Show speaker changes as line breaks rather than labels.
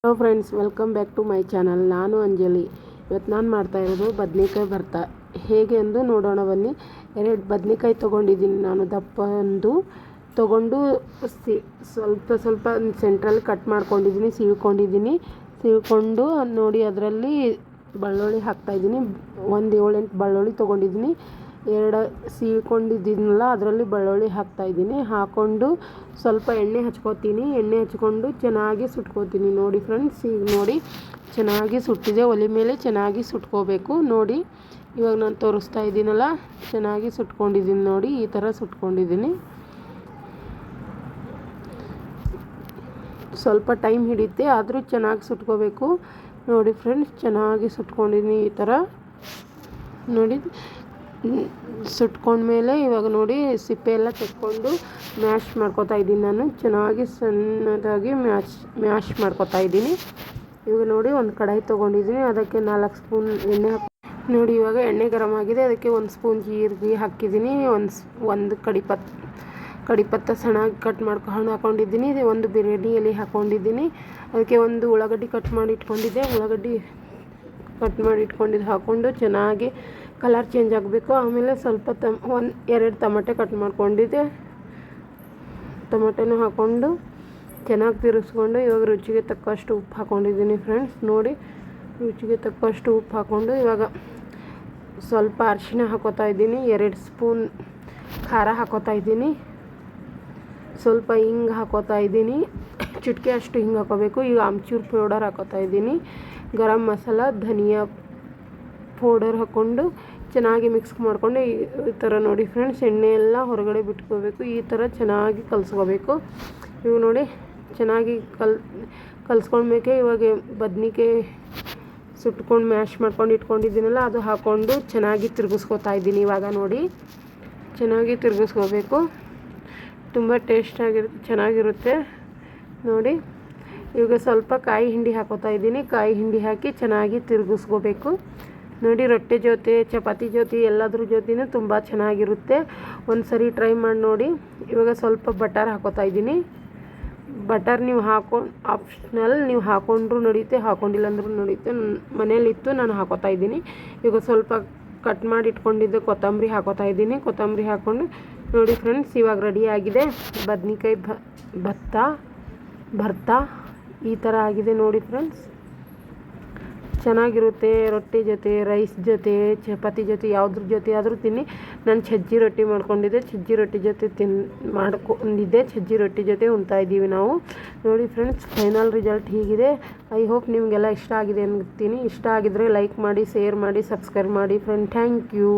Hello friends, welcome back to my channel. ನಾನು ಅಂಜಲಿ. ಇವತ್ತು ನಾನು ಮಾಡ್ತಾಯಿರೋದು ಬದನೇಕಾಯಿ ಭರ್ತಾ ಹೇಗೆ ಎಂದು ನೋಡೋಣ ಬನ್ನಿ. 2 ಬದನೇಕಾಯಿ ತೊಗೊಂಡಿದ್ದೀನಿ ನಾನು. ದಪ್ಪಂದು ತೊಗೊಂಡು ಸ್ವಲ್ಪ ಸೆಂಟ್ರಲ್ಲಿ ಕಟ್ ಮಾಡ್ಕೊಂಡಿದ್ದೀನಿ, ಸೀಳ್ಕೊಂಡು ನೋಡಿ. ಅದರಲ್ಲಿ ಬೆಳ್ಳುಳ್ಳಿ ಹಾಕ್ತಾಯಿದ್ದೀನಿ. 7-8 ಬೆಳ್ಳುಳ್ಳಿ ತೊಗೊಂಡಿದ್ದೀನಿ. 2 ಸೀಳ್ಕೊಂಡಿದ್ದೀನಲ್ಲ, ಅದರಲ್ಲಿ ಬೆಳ್ಳುಳ್ಳಿ ಹಾಕ್ತಾಯಿದ್ದೀನಿ. ಹಾಕ್ಕೊಂಡು ಸ್ವಲ್ಪ ಎಣ್ಣೆ ಹಚ್ಕೋತೀನಿ. ಎಣ್ಣೆ ಹಚ್ಕೊಂಡು ಚೆನ್ನಾಗಿ ಸುಟ್ಕೋತೀನಿ. ನೋಡಿ ಫ್ರೆಂಡ್ಸ್, ಈಗ ನೋಡಿ ಚೆನ್ನಾಗಿ ಸುಟ್ಟಿದೆ. ಒಲೆ ಮೇಲೆ ಚೆನ್ನಾಗಿ ಸುಟ್ಕೋಬೇಕು. ನೋಡಿ, ಇವಾಗ ನಾನು ತೋರಿಸ್ತಾ ಇದ್ದೀನಲ್ಲ, ಚೆನ್ನಾಗಿ ಸುಟ್ಕೊಂಡಿದ್ದೀನಿ. ನೋಡಿ, ಈ ಥರ ಸುಟ್ಕೊಂಡಿದ್ದೀನಿ. ಸ್ವಲ್ಪ ಟೈಮ್ ಹಿಡಿಯುತ್ತೆ, ಆದರೂ ಚೆನ್ನಾಗಿ ಸುಟ್ಕೋಬೇಕು. ನೋಡಿ ಫ್ರೆಂಡ್ಸ್, ಚೆನ್ನಾಗಿ ಸುಟ್ಕೊಂಡಿದ್ದೀನಿ. ಈ ಥರ ನೋಡಿ ಸುಟ್ಕೊಂಡ್ಮೇಲೆ ಇವಾಗ ನೋಡಿ ಸಿಪ್ಪೆ ಎಲ್ಲ ತೆಕ್ಕೊಂಡು ಮ್ಯಾಶ್ ಮಾಡ್ಕೊತಾ ಇದ್ದೀನಿ. ನಾನು ಚೆನ್ನಾಗಿ ಸಣ್ಣದಾಗಿ ಮ್ಯಾಶ್ ಮಾಡ್ಕೊತಾ ಇದ್ದೀನಿ. ಇವಾಗ ನೋಡಿ ಒಂದು ಕಡಾಯಿ ತೊಗೊಂಡಿದ್ದೀನಿ. ಅದಕ್ಕೆ 4 ಸ್ಪೂನ್ ಎಣ್ಣೆ ನೋಡಿ. ಇವಾಗ ಎಣ್ಣೆ ಗರಮ್ ಆಗಿದೆ. ಅದಕ್ಕೆ 1 ಸ್ಪೂನ್ ಜೀರಿಗೆ ಹಾಕಿದ್ದೀನಿ. ಒಂದು ಕಡಿಪತ್ತ ಸಣ್ಣಗೆ ಕಟ್ ಮಾಡ್ಕೊಂಡು ಹಾಕ್ಕೊಂಡಿದ್ದೀನಿ. 1 ಬಿರಿಯಾನಿ ಎಲೆ ಹಾಕ್ಕೊಂಡಿದ್ದೀನಿ. ಅದಕ್ಕೆ 1 ಉಳ್ಳಾಗಡ್ಡಿ ಕಟ್ ಮಾಡಿ ಇಟ್ಕೊಂಡಿದ್ದೆ. ಉಳ್ಳಾಗಡ್ಡಿ ಕಟ್ ಮಾಡಿ ಇಟ್ಕೊಂಡಿದ್ದು ಹಾಕ್ಕೊಂಡು ಚೆನ್ನಾಗಿ ಕಲರ್ ಚೇಂಜ್ ಆಗಬೇಕು. ಆಮೇಲೆ ಸ್ವಲ್ಪ 2 ಟೊಮೆಟೊ ಕಟ್ ಮಾಡ್ಕೊಂಡಿದ್ದೆ. ಟೊಮೆಟೊನೂ ಹಾಕ್ಕೊಂಡು ಚೆನ್ನಾಗಿ ತಿರುಗಿಸ್ಕೊಂಡು ಇವಾಗ ರುಚಿಗೆ ತಕ್ಕಷ್ಟು ಉಪ್ಪು ಹಾಕ್ಕೊಂಡಿದ್ದೀನಿ. ಫ್ರೆಂಡ್ಸ್ ನೋಡಿ, ರುಚಿಗೆ ತಕ್ಕಷ್ಟು ಉಪ್ಪು ಹಾಕ್ಕೊಂಡು ಇವಾಗ ಸ್ವಲ್ಪ ಅರಿಶಿನ ಹಾಕೋತಾ ಇದ್ದೀನಿ. 2 ಸ್ಪೂನ್ ಖಾರ ಹಾಕೋತಾ ಇದ್ದೀನಿ. ಸ್ವಲ್ಪ ಹಿಂಗೆ ಹಾಕೋತಾ ಇದ್ದೀನಿ. ಚಿಟಿಕೆ ಅಷ್ಟು ಹಿಂಗೆ ಹಾಕೋಬೇಕು. ಈಗ ಆಮ್ಚೂರ್ ಪೌಡರ್ ಹಾಕೋತಾ ಇದ್ದೀನಿ. ಗರಂ ಮಸಾಲ, ಧನಿಯಾ ಪೌಡರ್ ಹಾಕ್ಕೊಂಡು ಚೆನ್ನಾಗಿ ಮಿಕ್ಸ್ ಮಾಡಿಕೊಂಡು ಈ ಥರ ನೋಡಿ ಫ್ರೆಂಡ್ಸ್, ಎಣ್ಣೆ ಎಲ್ಲ ಹೊರಗಡೆ ಬಿಟ್ಕೋಬೇಕು. ಈ ಥರ ಚೆನ್ನಾಗಿ ಕಲಿಸ್ಕೋಬೇಕು. ಇವಾಗ ನೋಡಿ ಚೆನ್ನಾಗಿ ಕಲಿಸ್ಕೊಳ್ಬೇಕೆ. ಇವಾಗ ಬದ್ನಿಕಾಯಿ ಸುಟ್ಕೊಂಡು ಮ್ಯಾಶ್ ಮಾಡ್ಕೊಂಡು ಇಟ್ಕೊಂಡಿದ್ದೀನಲ್ಲ, ಅದು ಹಾಕ್ಕೊಂಡು ಚೆನ್ನಾಗಿ ತಿರುಗಿಸ್ಕೊತಾ ಇದ್ದೀನಿ. ಇವಾಗ ನೋಡಿ ಚೆನ್ನಾಗಿ ತಿರುಗಿಸ್ಕೋಬೇಕು. ತುಂಬ ಚೆನ್ನಾಗಿರುತ್ತೆ ನೋಡಿ. ಇವಾಗ ಸ್ವಲ್ಪ ಕಾಯಿ ಹಿಂಡಿ ಹಾಕೋತಾ ಇದ್ದೀನಿ. ಕಾಯಿ ಹಿಂಡಿ ಹಾಕಿ ಚೆನ್ನಾಗಿ ತಿರುಗಿಸ್ಕೋಬೇಕು. ನೋಡಿ, ರೊಟ್ಟಿ ಜೊತೆ, ಚಪಾತಿ ಜೊತೆ, ಎಲ್ಲದ್ರ ಜೊತೆನೂ ತುಂಬ ಚೆನ್ನಾಗಿರುತ್ತೆ. ಒಂದು ಸರಿ ಟ್ರೈ ಮಾಡಿ ನೋಡಿ. ಇವಾಗ ಸ್ವಲ್ಪ ಬಟರ್ ಹಾಕೋತಾ ಇದ್ದೀನಿ. ಬಟರ್ ನೀವು ಆಪ್ಷನಲ್, ನೀವು ಹಾಕೊಂಡ್ರೂ ನಡೀತೆ, ಹಾಕೊಂಡಿಲ್ಲ ಅಂದ್ರೂ ನಡೀತೆ. ಮನೇಲಿತ್ತು, ನಾನು ಹಾಕೋತಾ ಇದ್ದೀನಿ. ಇವಾಗ ಸ್ವಲ್ಪ ಕಟ್ ಮಾಡಿ ಇಟ್ಕೊಂಡಿದ್ದು ಕೊತ್ತಂಬರಿ ಹಾಕೋತಾ ಇದ್ದೀನಿ. ಕೊತ್ತಂಬರಿ ಹಾಕ್ಕೊಂಡು ನೋಡಿ ಫ್ರೆಂಡ್ಸ್, ಇವಾಗ ರೆಡಿಯಾಗಿದೆ ಬದ್ನಿಕಾಯಿ ಭರ್ತಾ. ಈ ಥರ ಆಗಿದೆ ನೋಡಿ ಫ್ರೆಂಡ್ಸ್. ಚೆನ್ನಾಗಿರುತ್ತೆ. ರೊಟ್ಟಿ ಜೊತೆ, ರೈಸ್ ಜೊತೆ, ಚಪಾತಿ ಜೊತೆ, ಯಾವುದ್ರ ಜೊತೆ ಆದರೂ ತಿನ್ನಿ. ನಾನು ಸಜ್ಜಿ ರೊಟ್ಟಿ ಮಾಡ್ಕೊಂಡಿದ್ದೆ. ಸಜ್ಜಿ ರೊಟ್ಟಿ ಜೊತೆ ಉಣ್ತಾ ಇದ್ದೀವಿ ನಾವು. ನೋಡಿ ಫ್ರೆಂಡ್ಸ್, ಫೈನಲ್ ರಿಸಲ್ಟ್ ಹೀಗಿದೆ. ಐ ಹೋಪ್ ನಿಮಗೆಲ್ಲ ಇಷ್ಟ ಆಗಿದೆ ಅಂತೀನಿ. ಇಷ್ಟ ಆಗಿದ್ರೆ ಲೈಕ್ ಮಾಡಿ, ಶೇರ್ ಮಾಡಿ, ಸಬ್ಸ್ಕ್ರೈಬ್ ಮಾಡಿ ಫ್ರೆಂಡ್. Thank you.